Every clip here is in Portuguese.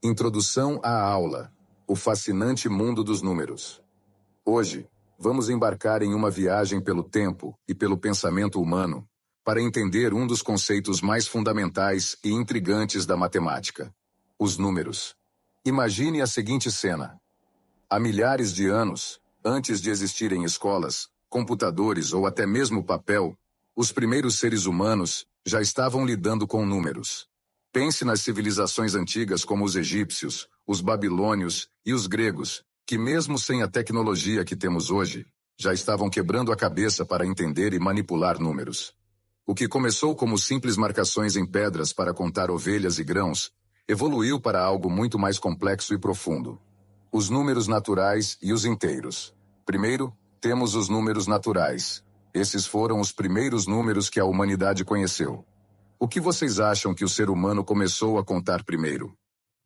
Introdução à aula: o fascinante mundo dos números. Hoje, vamos embarcar em uma viagem pelo tempo e pelo pensamento humano para entender um dos conceitos mais fundamentais e intrigantes da matemática: os números. Imagine a seguinte cena. Há milhares de anos, antes de existirem escolas, computadores ou até mesmo papel, os primeiros seres humanos já estavam lidando com números. Pense nas civilizações antigas como os egípcios, os babilônios e os gregos, que mesmo sem a tecnologia que temos hoje, já estavam quebrando a cabeça para entender e manipular números. O que começou como simples marcações em pedras para contar ovelhas e grãos, evoluiu para algo muito mais complexo e profundo. Os números naturais e os inteiros. Primeiro, temos os números naturais. Esses foram os primeiros números que a humanidade conheceu. O que vocês acham que o ser humano começou a contar primeiro?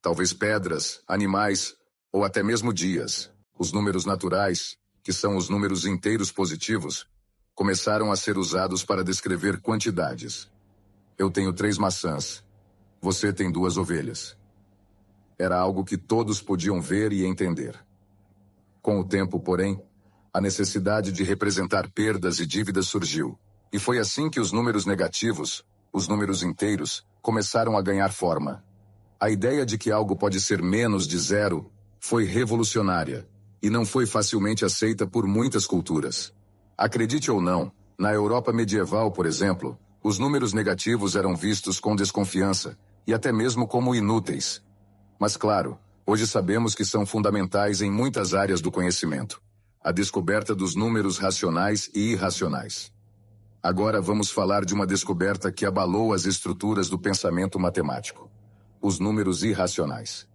Talvez pedras, animais ou até mesmo dias. Os números naturais, que são os números inteiros positivos, começaram a ser usados para descrever quantidades. Eu tenho 3 maçãs. Você tem 2 ovelhas. Era algo que todos podiam ver e entender. Com o tempo, porém, a necessidade de representar perdas e dívidas surgiu. E foi assim que os números negativos, os números inteiros, começaram a ganhar forma. A ideia de que algo pode ser menos de 0 foi revolucionária e não foi facilmente aceita por muitas culturas. Acredite ou não, na Europa medieval, por exemplo, os números negativos eram vistos com desconfiança e até mesmo como inúteis. Mas claro, hoje sabemos que são fundamentais em muitas áreas do conhecimento. A descoberta dos números racionais e irracionais. Agora vamos falar de uma descoberta que abalou as estruturas do pensamento matemático: os números irracionais.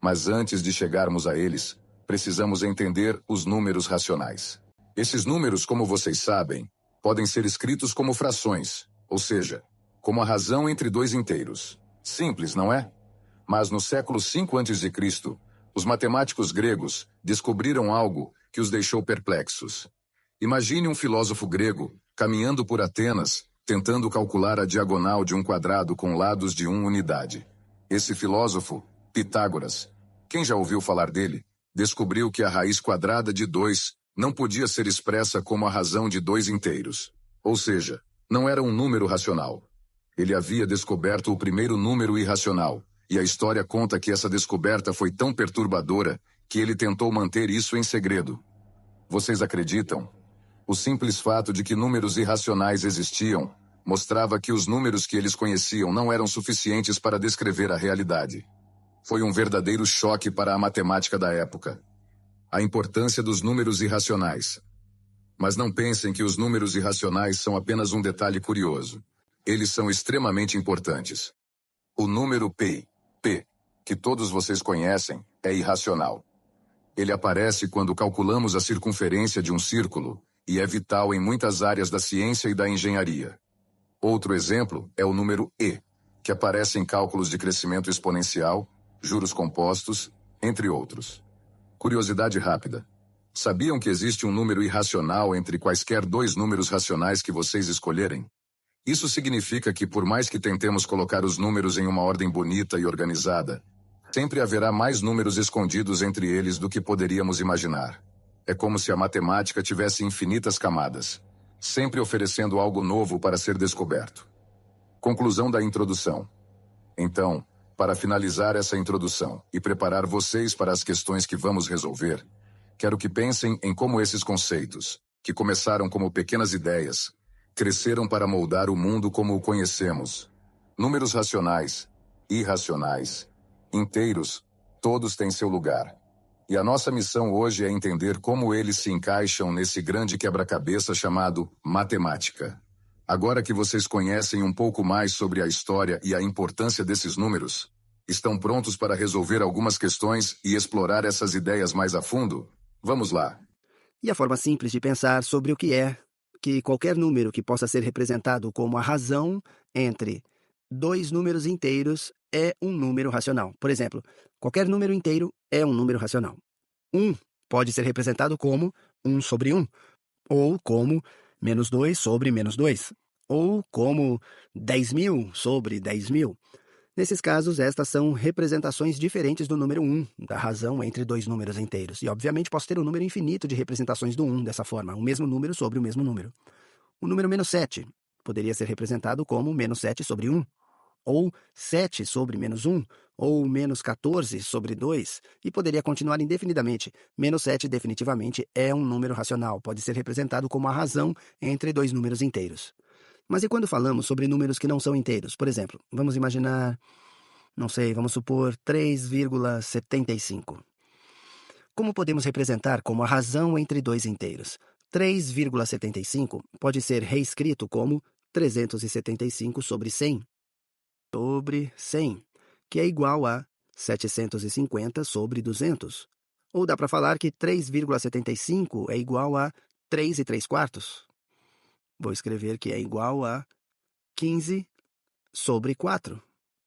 Mas antes de chegarmos a eles, precisamos entender os números racionais. Esses números, como vocês sabem, podem ser escritos como frações, ou seja, como a razão entre 2 inteiros. Simples, não é? Mas no século V a.C., os matemáticos gregos descobriram algo que os deixou perplexos. Imagine um filósofo grego caminhando por Atenas, tentando calcular a diagonal de um quadrado com lados de 1 unidade. Esse filósofo, Pitágoras, quem já ouviu falar dele, descobriu que a raiz quadrada de 2 não podia ser expressa como a razão de 2 inteiros. Ou seja, não era um número racional. Ele havia descoberto o primeiro número irracional, e a história conta que essa descoberta foi tão perturbadora que ele tentou manter isso em segredo. Vocês acreditam? O simples fato de que números irracionais existiam mostrava que os números que eles conheciam não eram suficientes para descrever a realidade. Foi um verdadeiro choque para a matemática da época. A importância dos números irracionais. Mas não pensem que os números irracionais são apenas um detalhe curioso. Eles são extremamente importantes. O número π, que todos vocês conhecem, é irracional. Ele aparece quando calculamos a circunferência de um círculo e é vital em muitas áreas da ciência e da engenharia. Outro exemplo é o número e, que aparece em cálculos de crescimento exponencial, juros compostos, entre outros. Curiosidade rápida. Sabiam que existe um número irracional entre quaisquer 2 números racionais que vocês escolherem? Isso significa que, por mais que tentemos colocar os números em uma ordem bonita e organizada, sempre haverá mais números escondidos entre eles do que poderíamos imaginar. É como se a matemática tivesse infinitas camadas, sempre oferecendo algo novo para ser descoberto. Conclusão da introdução. Então, para finalizar essa introdução e preparar vocês para as questões que vamos resolver, quero que pensem em como esses conceitos, que começaram como pequenas ideias, cresceram para moldar o mundo como o conhecemos. Números racionais, irracionais, inteiros, todos têm seu lugar. E a nossa missão hoje é entender como eles se encaixam nesse grande quebra-cabeça chamado matemática. Agora que vocês conhecem um pouco mais sobre a história e a importância desses números, estão prontos para resolver algumas questões e explorar essas ideias mais a fundo? Vamos lá. E a forma simples de pensar sobre o que é que qualquer número que possa ser representado como a razão entre 2 números inteiros é um número racional. Por exemplo, qualquer número inteiro é um número racional. 1 pode ser representado como 1 sobre 1, ou como -2 sobre -2, ou como 10.000 sobre 10.000. Nesses casos, estas são representações diferentes do número 1, da razão entre dois números inteiros. E, obviamente, posso ter um número infinito de representações do 1 dessa forma, o mesmo número sobre o mesmo número. O número menos 7 poderia ser representado como menos 7 sobre 1, ou 7 sobre menos 1, ou menos 14 sobre 2, e poderia continuar indefinidamente. Menos 7 definitivamente é um número racional, pode ser representado como a razão entre dois números inteiros. Mas e quando falamos sobre números que não são inteiros? Por exemplo, vamos imaginar, vamos supor 3,75. Como podemos representar como a razão entre dois inteiros? 3,75 pode ser reescrito como 375 sobre 100, que é igual a 750 sobre 200. Ou dá para falar que 3,75 é igual a 3 e 3/4. Vou escrever que é igual a 15 sobre 4.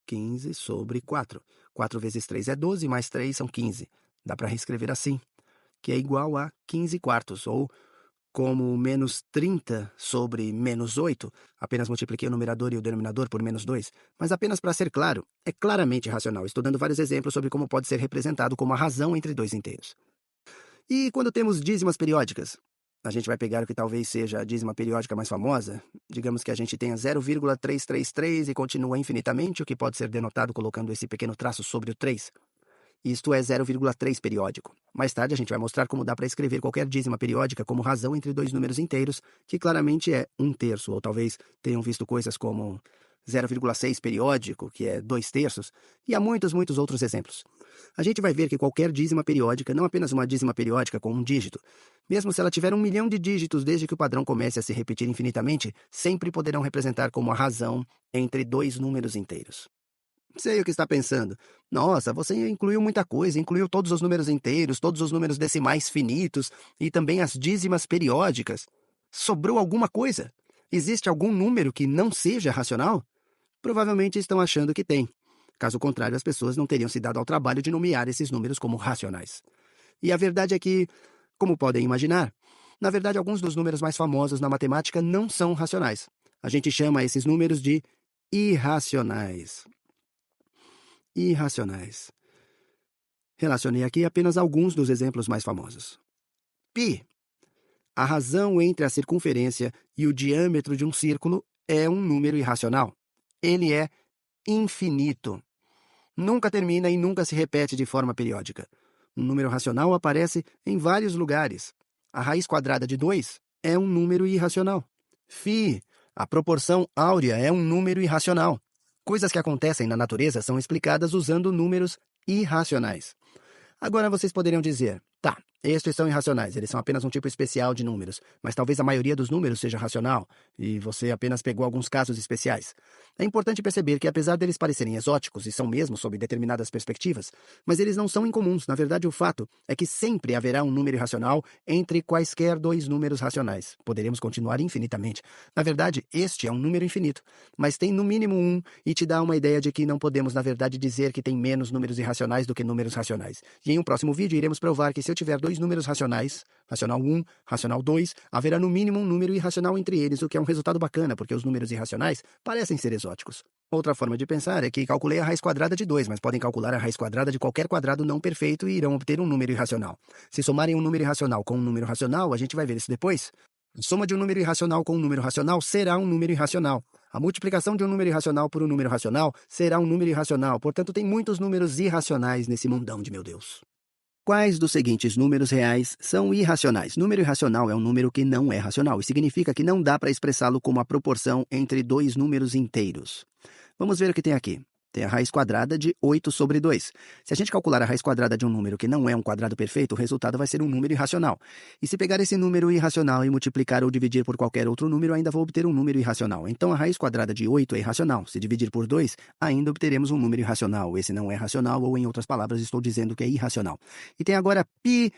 15 sobre 4. 4 vezes 3 é 12, mais 3 são 15. Dá para reescrever assim, que é igual a 15/4, ou como menos 30 sobre menos 8, apenas multipliquei o numerador e o denominador por menos 2, mas apenas para ser claro, é claramente racional. Estou dando vários exemplos sobre como pode ser representado como a razão entre dois inteiros. E quando temos dízimas periódicas? A gente vai pegar o que talvez seja a dízima periódica mais famosa. Digamos que a gente tenha 0,333 e continua infinitamente, o que pode ser denotado colocando esse pequeno traço sobre o 3. Isto é 0,3 periódico. Mais tarde a gente vai mostrar como dá para escrever qualquer dízima periódica como razão entre dois números inteiros, que claramente é 1/3, ou talvez tenham visto coisas como 0,6 periódico, que é 2/3, e há muitos outros exemplos. A gente vai ver que qualquer dízima periódica, não apenas uma dízima periódica com um dígito, mesmo se ela tiver 1 milhão de dígitos desde que o padrão comece a se repetir infinitamente, sempre poderão representar como a razão entre dois números inteiros. Sei o que está pensando. Nossa, você incluiu muita coisa, incluiu todos os números inteiros, todos os números decimais finitos e também as dízimas periódicas. Sobrou alguma coisa? Existe algum número que não seja racional? Provavelmente estão achando que tem. Caso contrário, as pessoas não teriam se dado ao trabalho de nomear esses números como racionais. E a verdade é que, como podem imaginar, na verdade alguns dos números mais famosos na matemática não são racionais. A gente chama esses números de irracionais. Irracionais. Relacionei aqui apenas alguns dos exemplos mais famosos. Π. A razão entre a circunferência e o diâmetro de um círculo é um número irracional. Ele é infinito. Nunca termina e nunca se repete de forma periódica. Um número racional aparece em vários lugares. A raiz quadrada de 2 é um número irracional. Φ. A proporção áurea é um número irracional. Coisas que acontecem na natureza são explicadas usando números irracionais. Agora vocês poderiam dizer, tá, estes são irracionais, eles são apenas um tipo especial de números, mas talvez a maioria dos números seja racional, e você apenas pegou alguns casos especiais. É importante perceber que apesar deles parecerem exóticos, e são mesmo sob determinadas perspectivas, mas eles não são incomuns. Na verdade, o fato é que sempre haverá um número irracional entre quaisquer dois números racionais. Poderemos continuar infinitamente. Na verdade, este é um número infinito, mas tem no mínimo um, e te dá uma ideia de que não podemos, na verdade, dizer que tem menos números irracionais do que números racionais. E em um próximo vídeo iremos provar que se eu tiver dois números racionais, racional 1, racional 2, haverá no mínimo um número irracional entre eles, o que é um resultado bacana, porque os números irracionais parecem ser exóticos. Outra forma de pensar é que calculei a raiz quadrada de 2, mas podem calcular a raiz quadrada de qualquer quadrado não perfeito e irão obter um número irracional. Se somarem um número irracional com um número racional, a gente vai ver isso depois. A soma de um número irracional com um número racional será um número irracional. A multiplicação de um número irracional por um número racional será um número irracional. Portanto, tem muitos números irracionais nesse mundão de meu Deus. Quais dos seguintes números reais são irracionais? Número irracional é um número que não é racional e significa que não dá para expressá-lo como a proporção entre dois números inteiros. Vamos ver o que tem aqui. Tem a raiz quadrada de 8 sobre 2. Se a gente calcular a raiz quadrada de um número que não é um quadrado perfeito, o resultado vai ser um número irracional. E se pegar esse número irracional e multiplicar ou dividir por qualquer outro número, ainda vou obter um número irracional. Então a raiz quadrada de 8 é irracional. Se dividir por 2, ainda obteremos um número irracional. Esse não é racional, ou em outras palavras, estou dizendo que é irracional. E tem agora π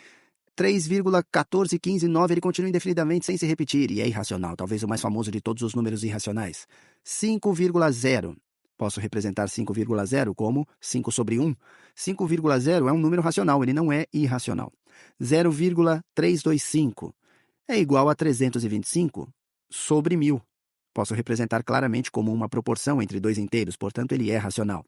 3,14159, ele continua indefinidamente sem se repetir, e é irracional, talvez o mais famoso de todos os números irracionais. 5,0. Posso representar 5,0 como 5 sobre 1. 5,0 é um número racional, ele não é irracional. 0,325 é igual a 325 sobre 1000. Posso representar claramente como uma proporção entre dois inteiros, portanto ele é racional.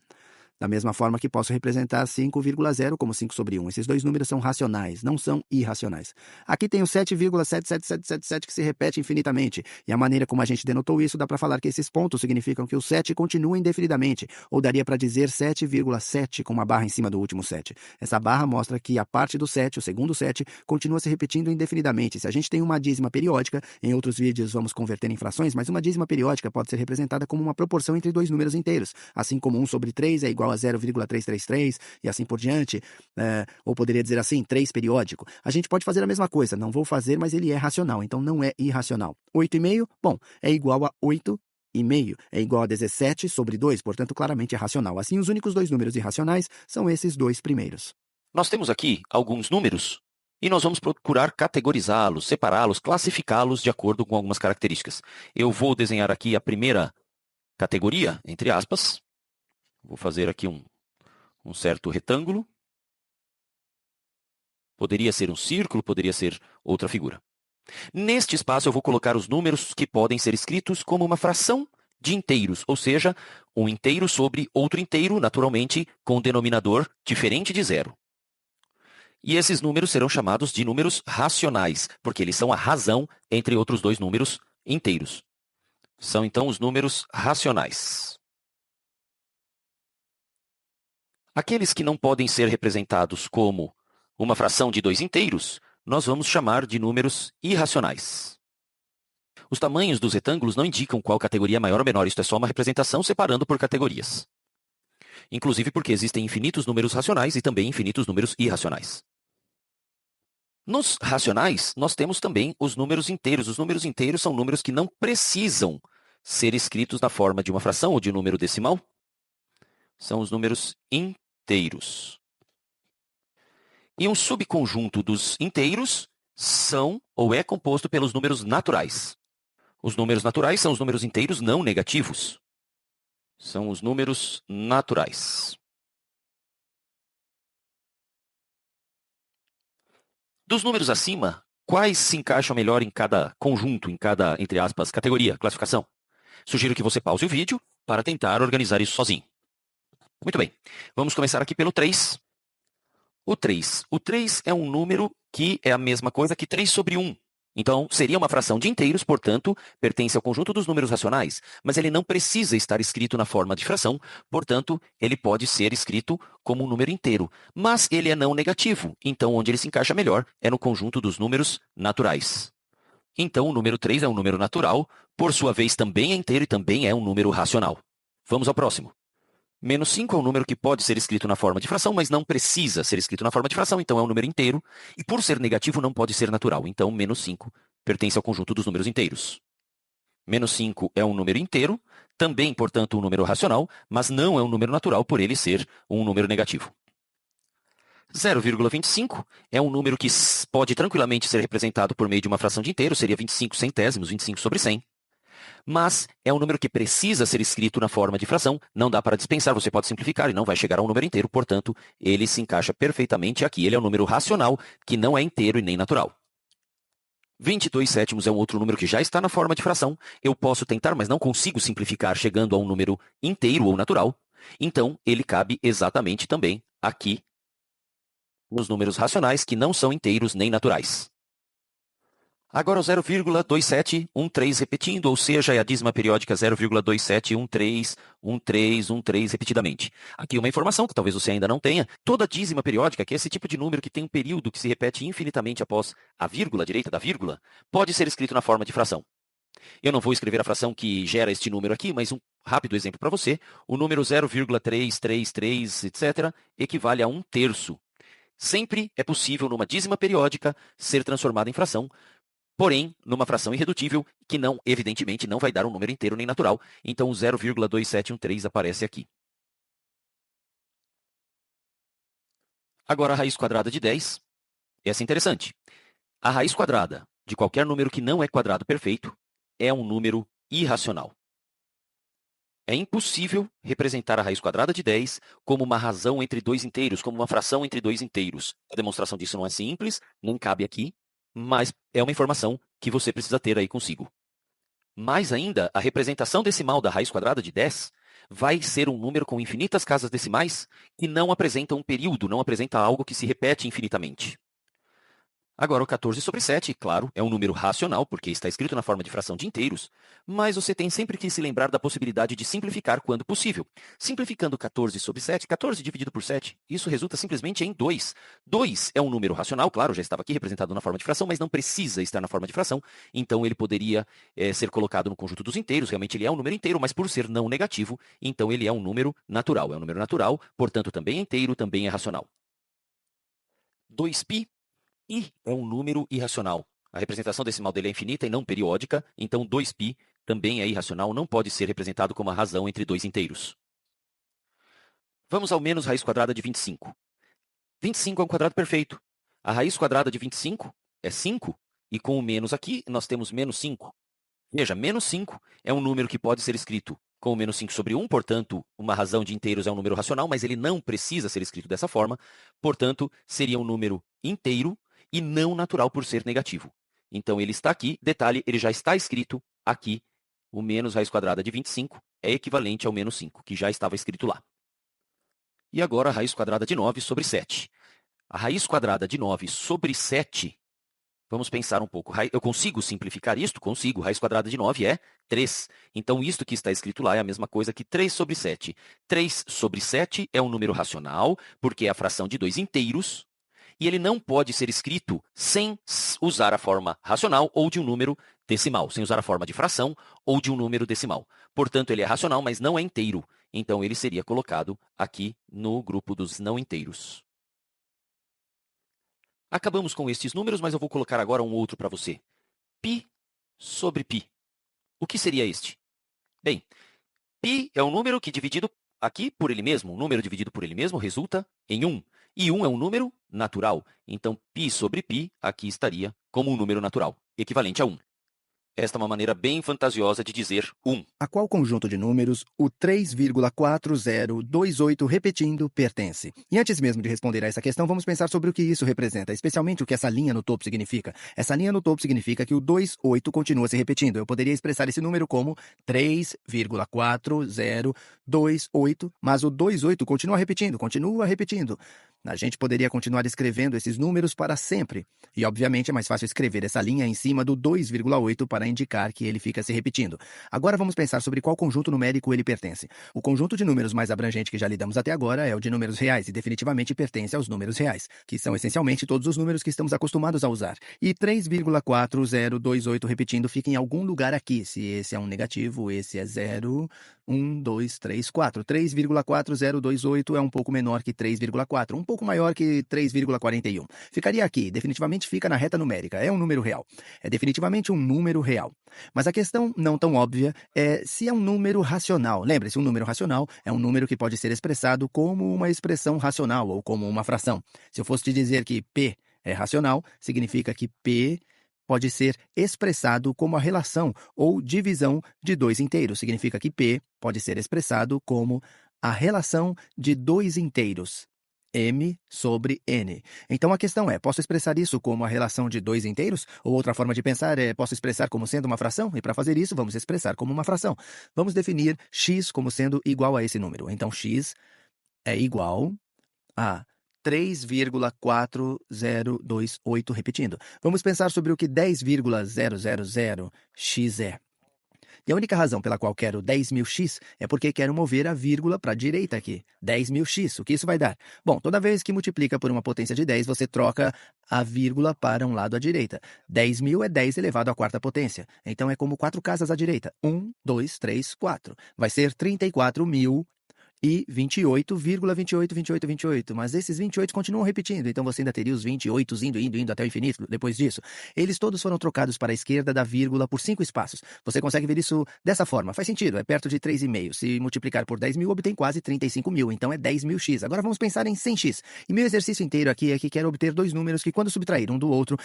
Da mesma forma que posso representar 5,0 como 5 sobre 1. Esses dois números são racionais, não são irracionais. Aqui tem o 7,77777 que se repete infinitamente. E a maneira como a gente denotou isso, dá para falar que esses pontos significam que o 7 continua indefinidamente. Ou daria para dizer 7,7 com uma barra em cima do último 7. Essa barra mostra que a parte do 7, o segundo 7, continua se repetindo indefinidamente. Se a gente tem uma dízima periódica, em outros vídeos vamos converter em frações, mas uma dízima periódica pode ser representada como uma proporção entre dois números inteiros. Assim como 1 sobre 3 é igual a 0,333 e assim por diante, ou poderia dizer assim, 3 periódico. A gente pode fazer a mesma coisa, não vou fazer, mas ele é racional, então não é irracional. 8,5, bom, é igual a 8,5, é igual a 17 sobre 2, portanto claramente é racional. Assim, os únicos dois números irracionais são esses dois primeiros. Nós temos aqui alguns números e nós vamos procurar categorizá-los, separá-los, classificá-los de acordo com algumas características. Eu vou desenhar aqui a primeira categoria, entre aspas. Vou fazer aqui um certo retângulo. Poderia ser um círculo, poderia ser outra figura. Neste espaço eu vou colocar os números que podem ser escritos como uma fração de inteiros, ou seja, um inteiro sobre outro inteiro, naturalmente, com um denominador diferente de zero. E esses números serão chamados de números racionais, porque eles são a razão entre outros dois números inteiros. São, então, os números racionais. Aqueles que não podem ser representados como uma fração de dois inteiros, nós vamos chamar de números irracionais. Os tamanhos dos retângulos não indicam qual categoria é maior ou menor, isto é só uma representação separando por categorias. Inclusive porque existem infinitos números racionais e também infinitos números irracionais. Nos racionais, nós temos também os números inteiros. Os números inteiros são números que não precisam ser escritos na forma de uma fração ou de um número decimal. São os números inteiros. E um subconjunto dos inteiros são ou é composto pelos números naturais. Os números naturais são os números inteiros não negativos. São os números naturais. Dos números acima, quais se encaixam melhor em cada conjunto, em cada, entre aspas, categoria, classificação? Sugiro que você pause o vídeo para tentar organizar isso sozinho. Muito bem, vamos começar aqui pelo 3. O 3. O 3 é um número que é a mesma coisa que 3 sobre 1. Então, seria uma fração de inteiros, portanto, pertence ao conjunto dos números racionais, mas ele não precisa estar escrito na forma de fração, portanto, ele pode ser escrito como um número inteiro. Mas ele é não negativo, então onde ele se encaixa melhor é no conjunto dos números naturais. Então, o número 3 é um número natural, por sua vez também é inteiro e também é um número racional. Vamos ao próximo. Menos 5 é um número que pode ser escrito na forma de fração, mas não precisa ser escrito na forma de fração, então é um número inteiro. E por ser negativo, não pode ser natural. Então, menos 5 pertence ao conjunto dos números inteiros. Menos 5 é um número inteiro, também, portanto, um número racional, mas não é um número natural por ele ser um número negativo. 0,25 é um número que pode tranquilamente ser representado por meio de uma fração de inteiro, seria 25 centésimos, 25 sobre 100. Mas é um número que precisa ser escrito na forma de fração, não dá para dispensar, você pode simplificar e não vai chegar a um número inteiro, portanto, ele se encaixa perfeitamente aqui. Ele é um número racional, que não é inteiro e nem natural. 22 sétimos é um outro número que já está na forma de fração. Eu posso tentar, mas não consigo simplificar chegando a um número inteiro ou natural. Então, ele cabe exatamente também aqui nos números racionais, que não são inteiros nem naturais. Agora o 0,2713 repetindo, ou seja, é a dízima periódica 0,27131313 repetidamente. Aqui uma informação que talvez você ainda não tenha. Toda dízima periódica, que é esse tipo de número que tem um período que se repete infinitamente após a vírgula, a direita da vírgula, pode ser escrito na forma de fração. Eu não vou escrever a fração que gera este número aqui, mas um rápido exemplo para você. O número 0,333, etc., equivale a 1/3. Sempre é possível, numa dízima periódica, ser transformado em fração, porém, numa fração irredutível, que não, evidentemente, não vai dar um número inteiro nem natural. Então, o 0,2713 aparece aqui. Agora, a raiz quadrada de 10. Essa é interessante. A raiz quadrada de qualquer número que não é quadrado perfeito é um número irracional. É impossível representar a raiz quadrada de 10 como uma razão entre dois inteiros, como uma fração entre dois inteiros. A demonstração disso não é simples, não cabe aqui, mas é uma informação que você precisa ter aí consigo. Mais ainda, a representação decimal da raiz quadrada de 10 vai ser um número com infinitas casas decimais que não apresenta um período, não apresenta algo que se repete infinitamente. Agora, o 14 sobre 7, claro, é um número racional, porque está escrito na forma de fração de inteiros, mas você tem sempre que se lembrar da possibilidade de simplificar quando possível. Simplificando 14 sobre 7, 14 dividido por 7, isso resulta simplesmente em 2. 2 é um número racional, claro, já estava aqui representado na forma de fração, mas não precisa estar na forma de fração, então ele poderia ser colocado no conjunto dos inteiros, realmente ele é um número inteiro, mas por ser não negativo, então ele é um número natural. É um número natural, portanto também é inteiro, também é racional. 2π. Π é um número irracional. A representação decimal dele é infinita e não periódica, então 2π também é irracional, não pode ser representado como a razão entre dois inteiros. Vamos ao menos raiz quadrada de 25. 25 é um quadrado perfeito. A raiz quadrada de 25 é 5, e com o menos aqui, nós temos menos 5. Veja, menos 5 é um número que pode ser escrito com o menos 5 sobre 1, portanto, uma razão de inteiros é um número racional, mas ele não precisa ser escrito dessa forma, portanto, seria um número inteiro, e não natural por ser negativo. Então, ele está aqui, detalhe, ele já está escrito aqui, o menos raiz quadrada de 25 é equivalente ao menos 5, que já estava escrito lá. E agora, a raiz quadrada de 9 sobre 7. A raiz quadrada de 9 sobre 7, vamos pensar um pouco. Eu consigo simplificar isto? Consigo. Raiz quadrada de 9 é 3. Então, isto que está escrito lá é a mesma coisa que 3 sobre 7. 3 sobre 7 é um número racional, porque é a fração de dois inteiros, e ele não pode ser escrito sem usar a forma racional ou de um número decimal, sem usar a forma de fração ou de um número decimal. Portanto, ele é racional, mas não é inteiro. Então, ele seria colocado aqui no grupo dos não inteiros. Acabamos com estes números, mas eu vou colocar agora um outro para você. Π sobre π. O que seria este? Bem, π é um número que, dividido aqui por ele mesmo, um número dividido por ele mesmo resulta em 1. E 1 é um número natural. Então, π sobre π aqui estaria como um número natural, equivalente a 1. Esta é uma maneira bem fantasiosa de dizer 1. A qual conjunto de números o 3,4028 repetindo pertence? E antes mesmo de responder a essa questão, vamos pensar sobre o que isso representa, especialmente o que essa linha no topo significa. Essa linha no topo significa que o 28 continua se repetindo. Eu poderia expressar esse número como 3,4028, mas o 28 continua repetindo. A gente poderia continuar escrevendo esses números para sempre. E, obviamente, é mais fácil escrever essa linha em cima do 2,8 para indicar que ele fica se repetindo. Agora vamos pensar sobre qual conjunto numérico ele pertence. O conjunto de números mais abrangente que já lidamos até agora é o de números reais e definitivamente pertence aos números reais, que são essencialmente todos os números que estamos acostumados a usar. E 3,4028 repetindo fica em algum lugar aqui. Se esse é um negativo, esse é 0, 1, 2, 3, 4. 3,4028 é um pouco menor que 3,4, um pouco maior que 3,41. Ficaria aqui, definitivamente fica na reta numérica, é um número real. É definitivamente um número real. Mas a questão não tão óbvia é se é um número racional. Lembre-se, um número racional é um número que pode ser expressado como uma expressão racional ou como uma fração. Se eu fosse te dizer que P é racional, significa que P pode ser expressado como a relação ou divisão de dois inteiros. Significa que P pode ser expressado como a relação de dois inteiros. M sobre N. Então a questão é, posso expressar isso como a relação de dois inteiros? Ou outra forma de pensar é, posso expressar como sendo uma fração? E para fazer isso, vamos expressar como uma fração. Vamos definir x como sendo igual a esse número. Então x é igual a 3,4028, repetindo. Vamos pensar sobre o que 10,000x é. E a única razão pela qual quero 10.000x é porque quero mover a vírgula para a direita aqui. 10.000x, o que isso vai dar? Bom, toda vez que multiplica por uma potência de 10, você troca a vírgula para um lado à direita. 10.000 é 10 elevado à quarta potência. Então é como 4 casas à direita. 1, 2, 3, 4. Vai ser 34.000 e 28,28. Mas esses 28 continuam repetindo, então você ainda teria os 28 indo até o infinito depois disso. Eles todos foram trocados para a esquerda da vírgula por 5 espaços. Você consegue ver isso dessa forma. Faz sentido, é perto de 3,5. Se multiplicar por 10.000, obtém quase 35.000, então é 10.000x. Agora vamos pensar em 100x. E meu exercício inteiro aqui é que quero obter dois números que, quando subtrair um do outro,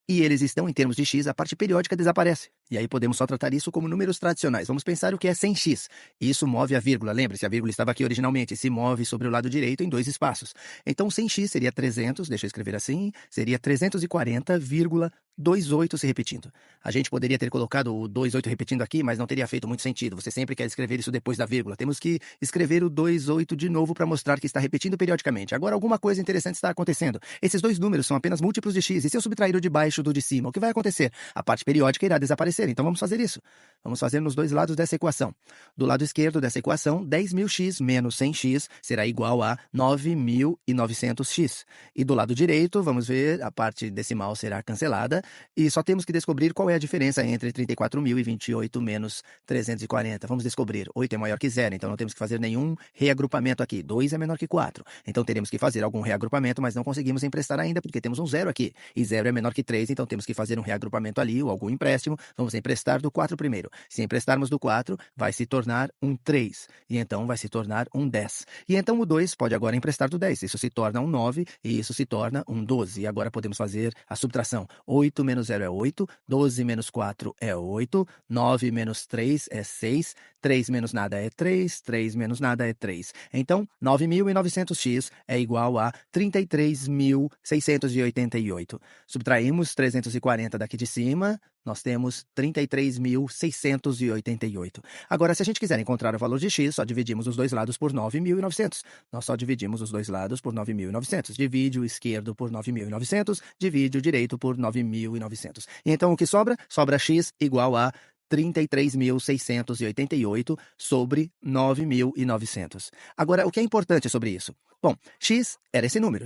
e eles estão em termos de x, a parte periódica desaparece. E aí podemos só tratar isso como números tradicionais. Vamos pensar o que é 100x. Isso move a vírgula. Lembre-se, a vírgula estava aqui originalmente. Se move sobre o lado direito em 2 espaços. Então 100x seria 300, deixa eu escrever assim, seria 340,28 se repetindo. A gente poderia ter colocado o 28 repetindo aqui, mas não teria feito muito sentido. Você sempre quer escrever isso depois da vírgula. Temos que escrever o 28 de novo para mostrar que está repetindo periodicamente. Agora, alguma coisa interessante está acontecendo. Esses dois números são apenas múltiplos de x. E se eu subtrair o de baixo do de cima, o que vai acontecer? A parte periódica irá desaparecer. Então vamos fazer isso. Vamos fazer nos dois lados dessa equação. Do lado esquerdo dessa equação, 10.000x menos 100x será igual a 9.900x. E do lado direito, vamos ver, a parte decimal será cancelada. E só temos que descobrir qual é a diferença entre 34.000 e 28 menos 340. Vamos descobrir. 8 é maior que 0, então não temos que fazer nenhum reagrupamento aqui. 2 é menor que 4. Então teremos que fazer algum reagrupamento, mas não conseguimos emprestar ainda porque temos um 0 aqui. E 0 é menor que 3, então temos que fazer um reagrupamento ali ou algum empréstimo. Vamos emprestar do 4 primeiro. Se emprestarmos do 4, vai se tornar um 3. E então vai se tornar um 10. E então o 2 pode agora emprestar do 10. Isso se torna um 9 e isso se torna um 12. E agora podemos fazer a subtração. 8 menos 0 é 8, 12 menos 4 é 8, 9 menos 3 é 6, 3 menos nada é 3, 3 menos nada é 3. Então, 9.900x é igual a 33.688. Subtraímos 340 daqui de cima, nós temos 33.688. Agora, se a gente quiser encontrar o valor de x, só dividimos os dois lados por 9.900. Nós só dividimos os dois lados por 9.900. Divide o esquerdo por 9.900, divide o direito por 9.900. E então, o que sobra? Sobra x igual a 33.688 sobre 9.900. Agora, o que é importante sobre isso? Bom, x era esse número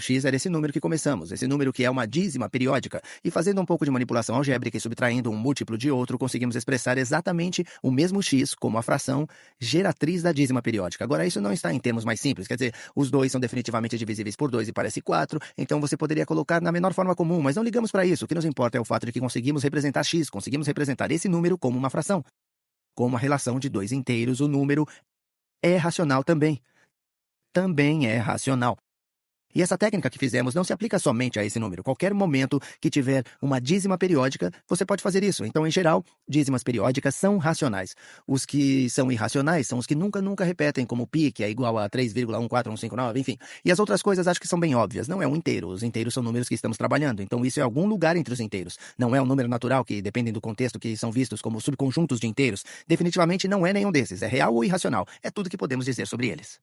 que começamos, esse número que é uma dízima periódica, e fazendo um pouco de manipulação algébrica e subtraindo um múltiplo de outro, conseguimos expressar exatamente o mesmo x como a fração geratriz da dízima periódica. Agora, isso não está em termos mais simples, quer dizer, os dois são definitivamente divisíveis por 2 e parece 4, então você poderia colocar na menor forma comum, mas não ligamos para isso. O que nos importa é o fato de que conseguimos representar x, conseguimos representar esse número como uma fração. Como a relação de dois inteiros, o número é racional também. Também é racional. E essa técnica que fizemos não se aplica somente a esse número. Qualquer momento que tiver uma dízima periódica, você pode fazer isso. Então, em geral, dízimas periódicas são racionais. Os que são irracionais são os que nunca repetem, como π, que é igual a 3,14159, enfim. E as outras coisas acho que são bem óbvias. Não é um inteiro. Os inteiros são números que estamos trabalhando. Então, isso é algum lugar entre os inteiros. Não é um número natural que, dependem do contexto, que são vistos como subconjuntos de inteiros. Definitivamente não é nenhum desses. É real ou irracional. É tudo que podemos dizer sobre eles.